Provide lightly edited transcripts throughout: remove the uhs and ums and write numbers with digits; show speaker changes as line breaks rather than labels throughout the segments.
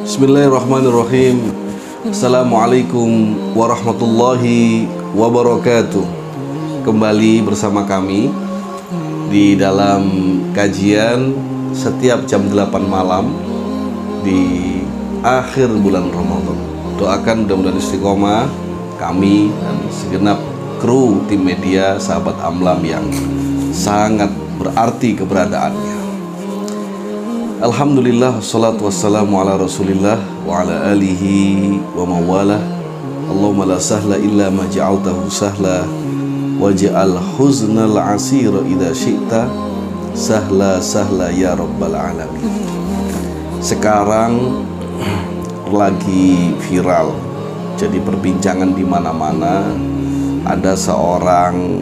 Bismillahirrahmanirrahim. Assalamualaikum warahmatullahi wabarakatuh. Kembali bersama kami di dalam kajian setiap jam 8 malam di akhir bulan Ramadan. Doakan mudah-mudahan istiqomah kami dan segenap kru tim media sahabat Amlam yang sangat berarti keberadaannya. Alhamdulillah, wassalatu wassalamu ala rasulillah wa ala alihi wa mawalah. Allahumma la sahla illa ma ja'altahu sahla waj'al huznal asira idha syi'ta sahla sahla ya rabbal alamin. Sekarang lagi viral, jadi perbincangan di mana-mana. Ada seorang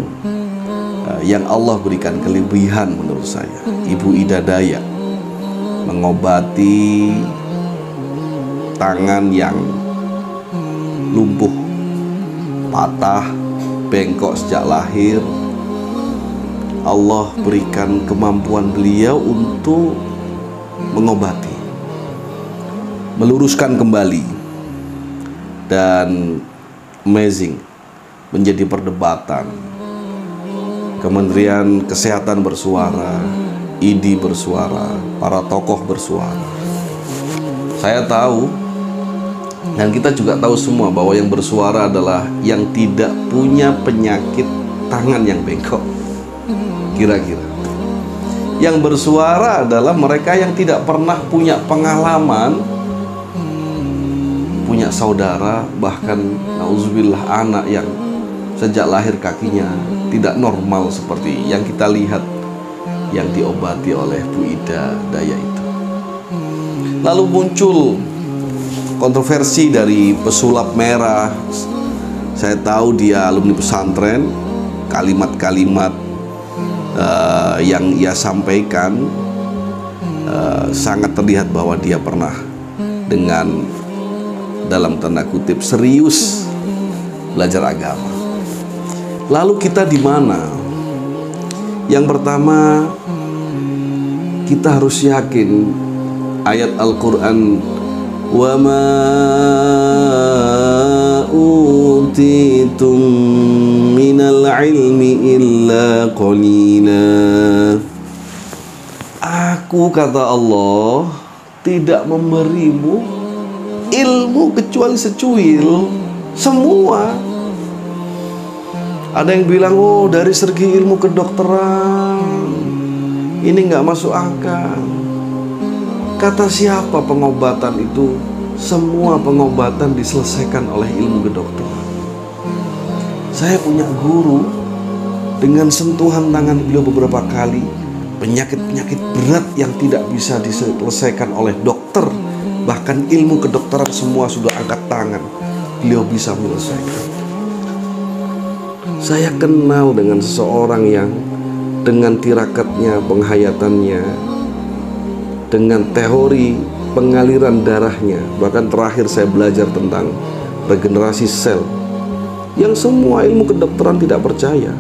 yang Allah berikan kelebihan menurut saya, Ibu Ida Dayak, mengobati tangan yang lumpuh, patah, bengkok sejak lahir. Allah berikan kemampuan beliau untuk mengobati, meluruskan kembali, dan amazing, menjadi perdebatan. Kementerian Kesehatan bersuara, ID bersuara, para tokoh bersuara. Saya tahu, dan kita juga tahu semua, bahwa yang bersuara adalah yang tidak punya penyakit tangan yang bengkok. Kira-kira yang bersuara adalah mereka yang tidak pernah punya pengalaman, punya saudara, bahkan nauzubillah anak yang sejak lahir kakinya tidak normal seperti yang kita lihat yang diobati oleh Bu Ida Dayak itu. Lalu muncul kontroversi dari pesulap merah. Saya tahu dia alumni pesantren. Kalimat-kalimat yang ia sampaikan sangat terlihat bahwa dia pernah dengan, dalam tanda kutip, serius belajar agama. Lalu kita di mana? Yang pertama, kita harus yakin ayat Al-Quran, wa ma utitum minal ilmi illa qalila. Aku, kata Allah, tidak memberimu ilmu kecuali secuil. Semua. Ada yang bilang, oh, dari segi ilmu kedokteran ini nggak masuk akal. Kata siapa pengobatan itu? Semua pengobatan diselesaikan oleh ilmu kedokteran. Saya punya guru, dengan sentuhan tangan beliau beberapa kali, penyakit-penyakit berat yang tidak bisa diselesaikan oleh dokter, bahkan ilmu kedokteran semua sudah angkat tangan, beliau bisa menyelesaikan. Saya kenal dengan seseorang yang dengan tirakatnya, penghayatannya, dengan teori pengaliran darahnya, bahkan terakhir saya belajar tentang regenerasi sel, yang semua ilmu kedokteran tidak percaya.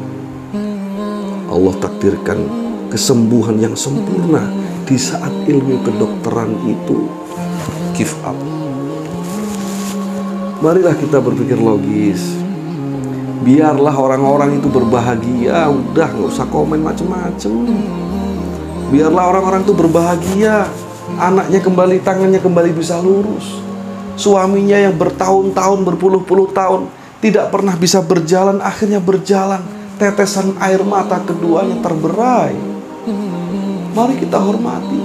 Allah takdirkan kesembuhan yang sempurna di saat ilmu kedokteran itu give up. Marilah kita berpikir logis. Biarlah orang-orang itu berbahagia. Udah, nggak usah komen macem-macem. Biarlah orang-orang itu berbahagia. Anaknya kembali, tangannya kembali bisa lurus. Suaminya yang bertahun-tahun, berpuluh-puluh tahun tidak pernah bisa berjalan, akhirnya berjalan. Tetesan air mata keduanya terberai. Mari kita hormati.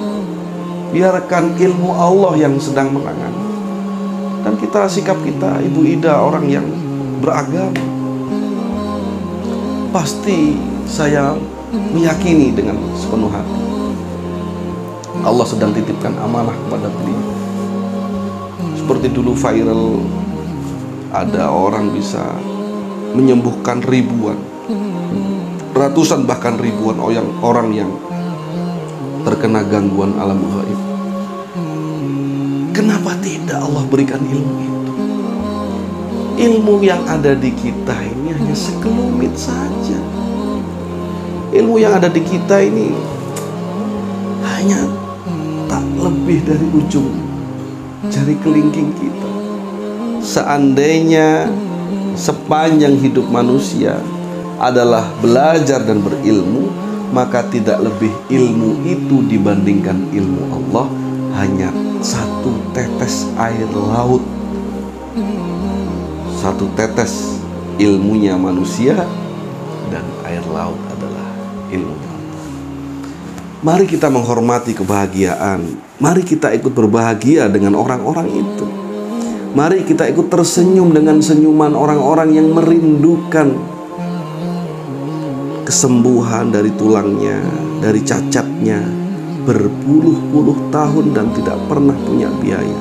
Biarkan ilmu Allah yang sedang menangani. Dan kita, sikap kita, Ibu Ida orang yang beragama. Pasti saya meyakini dengan sepenuh hati Allah sedang titipkan amanah kepada beliau. Seperti dulu viral, ada orang bisa menyembuhkan ribuan, ratusan bahkan ribuan orang yang terkena gangguan alam gaib. Kenapa tidak Allah berikan ilmu itu? Ilmu yang ada di kita ini hanya sekelumit saja. Ilmu yang ada di kita ini hanya tak lebih dari ujung jari kelingking kita. Seandainya sepanjang hidup manusia adalah belajar dan berilmu, maka tidak lebih ilmu itu dibandingkan ilmu Allah hanya satu tetes air laut. Satu tetes ilmunya manusia dan air laut adalah ilmu Allah. Mari kita menghormati kebahagiaan. Mari kita ikut berbahagia dengan orang-orang itu. Mari kita ikut tersenyum dengan senyuman orang-orang yang merindukan kesembuhan dari tulangnya, dari cacatnya, berpuluh-puluh tahun dan tidak pernah punya biaya.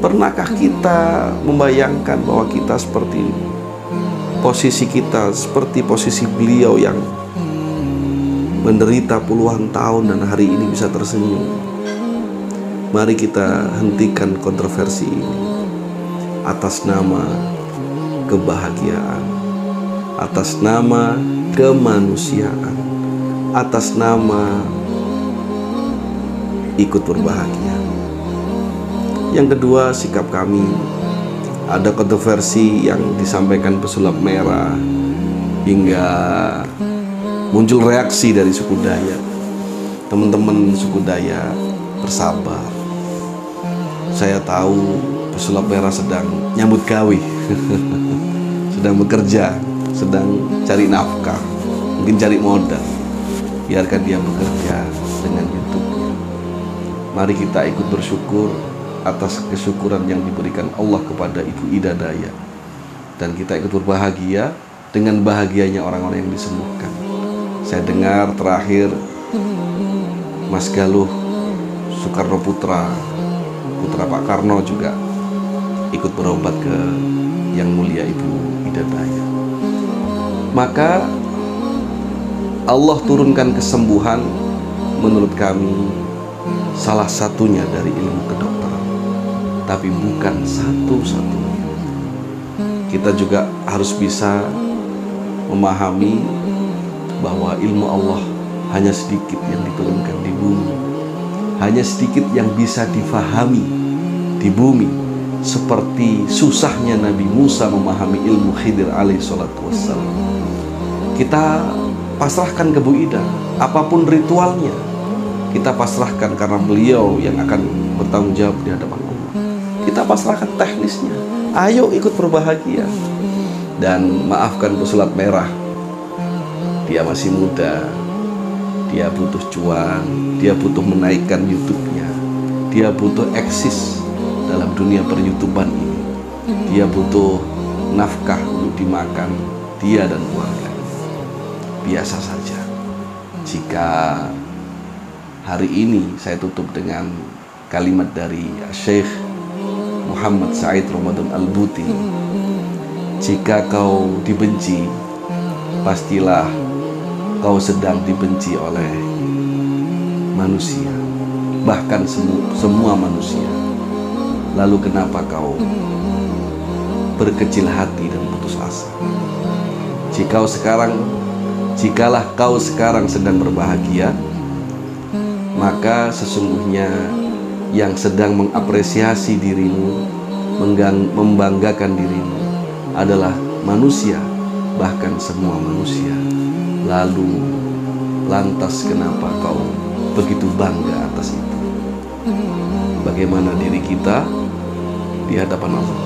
Pernahkah kita membayangkan bahwa kita seperti ini? Posisi kita seperti posisi beliau yang menderita puluhan tahun dan hari ini bisa tersenyum. Mari kita hentikan kontroversi ini atas nama kebahagiaan, atas nama kemanusiaan, atas nama ikut berbahagia. Yang kedua, sikap kami. Ada kontroversi yang disampaikan pesulap merah hingga muncul reaksi dari suku Dayak. Teman-teman suku Dayak bersabar. Saya tahu pesulap merah sedang nyambut gawe, sedang bekerja, sedang cari nafkah, mungkin cari modal. Biarkan dia bekerja dengan YouTube-nya. Mari kita ikut bersyukur atas kesyukuran yang diberikan Allah kepada Ibu Ida Dayak, dan kita ikut berbahagia dengan bahagianya orang-orang yang disembuhkan. Saya dengar terakhir Mas Galuh Soekarno Putra, putra Pak Karno juga ikut berobat ke Yang Mulia Ibu Ida Dayak. Maka Allah turunkan kesembuhan menurut kami salah satunya dari ilmu kedokteran, tapi bukan satu-satunya. Kita juga harus bisa memahami bahwa ilmu Allah hanya sedikit yang diturunkan di bumi, hanya sedikit yang bisa difahami di bumi, seperti susahnya Nabi Musa memahami ilmu Khidir alaihi salatu wassalam. Kita pasrahkan ke Bu Ida, apapun ritualnya kita pasrahkan, karena beliau yang akan bertanggung jawab di hadapan Allah. Kita pasrahkan teknisnya. Ayo ikut berbahagia. Dan maafkan pesulap merah, dia masih muda, dia butuh cuan, dia butuh menaikkan YouTube-nya, dia butuh eksis dalam dunia per-YouTuban ini, dia butuh nafkah untuk dimakan dia dan keluarga. Biasa saja. Jika hari ini saya tutup dengan kalimat dari Syekh Muhammad Said Ramadan Al-Buti, jika kau dibenci, pastilah kau sedang dibenci oleh manusia, bahkan semua manusia. Lalu kenapa kau berkecil hati dan putus asa? Jikalah kau sekarang sedang berbahagia, maka sesungguhnya yang sedang mengapresiasi dirimu, membanggakan dirimu adalah manusia, bahkan semua manusia. Lalu lantas kenapa kau begitu bangga atas itu? Bagaimana diri kita di hadapan Allah?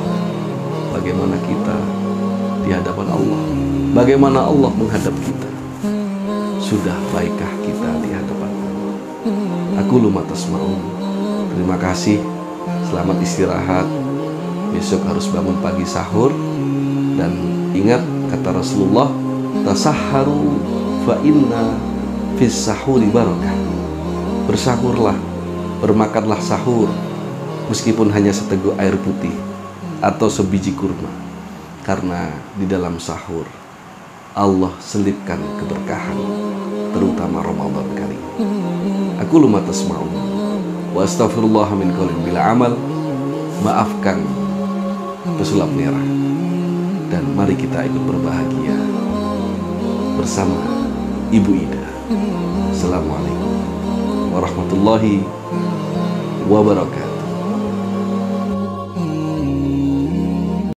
Bagaimana kita di hadapan Allah? Bagaimana Allah menghadap kita? Sudah baikkah kita di hadapan Allah? Aku luma tasma'un. Terima kasih. Selamat istirahat. Besok harus bangun pagi sahur. Dan ingat kata Rasulullah, tasahharu fa inna fis sahuri barakah. Bersahurlah, bermakanlah sahur, meskipun hanya seteguk air putih atau sebiji kurma, karena di dalam sahur Allah selipkan keberkahan, terutama Ramadan kali ini. Aku luma tasma'un wa astaghfirullah min qaulin bila amal. Maafkan pesulap merah, dan mari kita ikut berbahagia bersama Ibu Ida. Assalamualaikum warahmatullahi wabarakatuh.